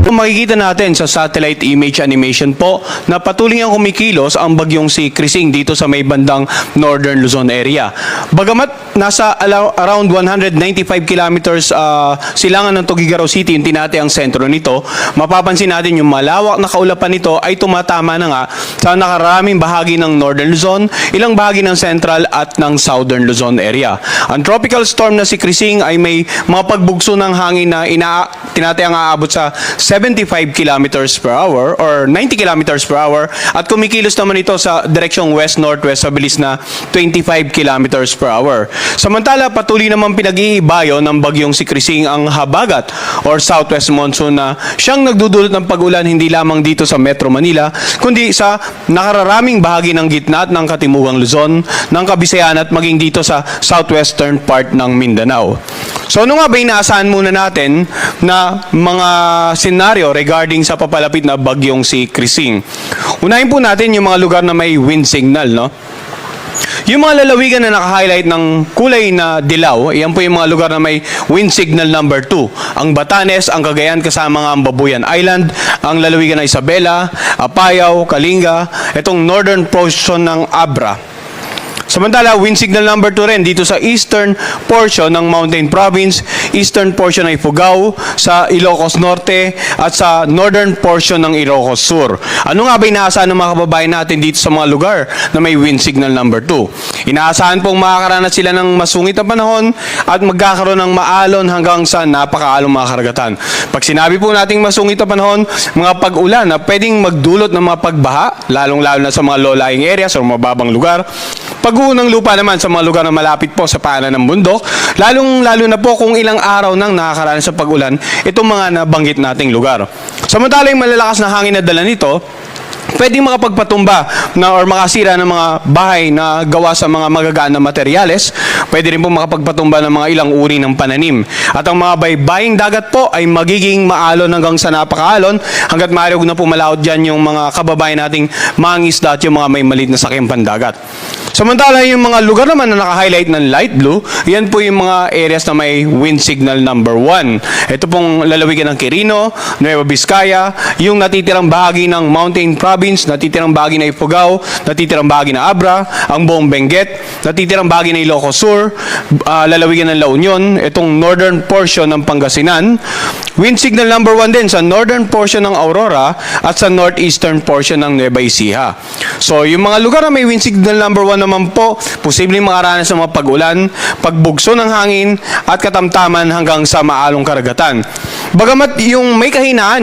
Kung makikita natin sa satellite image animation po na patuloy ang kumikilos ang bagyong si Krising dito sa may bandang Northern Luzon area. Bagamat nasa around 195 kilometers silangan ng Tuguegarao City yung tinatayang sentro nito, mapapansin natin yung malawak na kaulapan nito ay tumatama na nga sa nakaraming bahagi ng Northern Luzon, ilang bahagi ng Central at ng Southern Luzon area. Ang tropical storm na si Krising ay may mga pagbugso ng hangin na tinatayang aabot sa 75 kilometers per hour or 90 kilometers per hour at kumikilos naman ito sa direksyong west-northwest sa bilis na 25 kilometers per hour. Samantala, patuloy naman pinag-iibayo ng bagyong si Krising ang habagat or southwest monsoon na siyang nagdudulot ng pag-ulan hindi lamang dito sa Metro Manila kundi sa nakararaming bahagi ng gitna at ng katimugang Luzon, ng Kabisayan at maging dito sa southwestern part ng Mindanao. So ano nga ba inaasahan muna natin na mga senaryo regarding sa papalapit na bagyong si Krising? Unahin po natin yung mga lugar na may wind signal, no? Yung mga lalawigan na naka-highlight ng kulay na dilaw, yan po yung mga lugar na may wind signal number 2. Ang Batanes, ang Cagayan kasama ang Babuyan Island, ang lalawigan na Isabela, Apayao, Kalinga, itong northern portion ng Abra. Samantala, wind signal number 2 rin dito sa eastern portion ng Mountain Province, eastern portion ng Ifugao, sa Ilocos Norte, at sa northern portion ng Ilocos Sur. Ano nga ba inaasahan ng mga kababayan natin dito sa mga lugar na may wind signal number 2? Inaasahan pong makakaranas sila ng masungit na panahon at magkakaroon ng maalon hanggang sa napakaalong mga karagatan. Pag sinabi po nating masungit na panahon, mga pag-ulan na pwedeng magdulot ng mga pagbaha, lalong-lalo na sa mga low-lying areas o mababang lugar. Pag-uho ng lupa naman sa mga lugar na malapit po sa paanan ng bundok, lalong-lalo na po kung ilang araw nang nakakaranas sa pag-ulan itong mga nabanggit nating lugar. Samantala yung malalakas na hangin na dala nito, pwedeng makapagpatumba na or makasira ng mga bahay na gawa sa mga magagaan na materyales. Pwede rin po makapagpatumba ng mga ilang uri ng pananim. At ang mga baybaying dagat po ay magiging maalon hanggang sa napakaalon hanggat maaari huwag na po malaot dyan yung mga kababayan nating mangisda at yung mga may maliit na sakyang pandagat. Samantala yung mga lugar naman na naka-highlight ng light blue, yan po yung mga areas na may wind signal number 1. Ito pong lalawigan ng Quirino, Nueva Vizcaya, yung natitirang bahagi ng Mountain Province, natitirang bahagi ng Ifugao, natitirang bahagi ng Abra, ang buong Benguet, natitirang bahagi ng Ilocos Sur, lalawigan ng La Union, itong northern portion ng Pangasinan, wind signal number 1 din sa northern portion ng Aurora at sa northeastern portion ng Nueva Ecija. So yung mga lugar na may wind signal number 1 naman po, posibleng makaranas ng mga pag-ulan, pagbugso ng hangin at katamtaman hanggang sa maalong karagatan. Bagamat yung may kahinaan,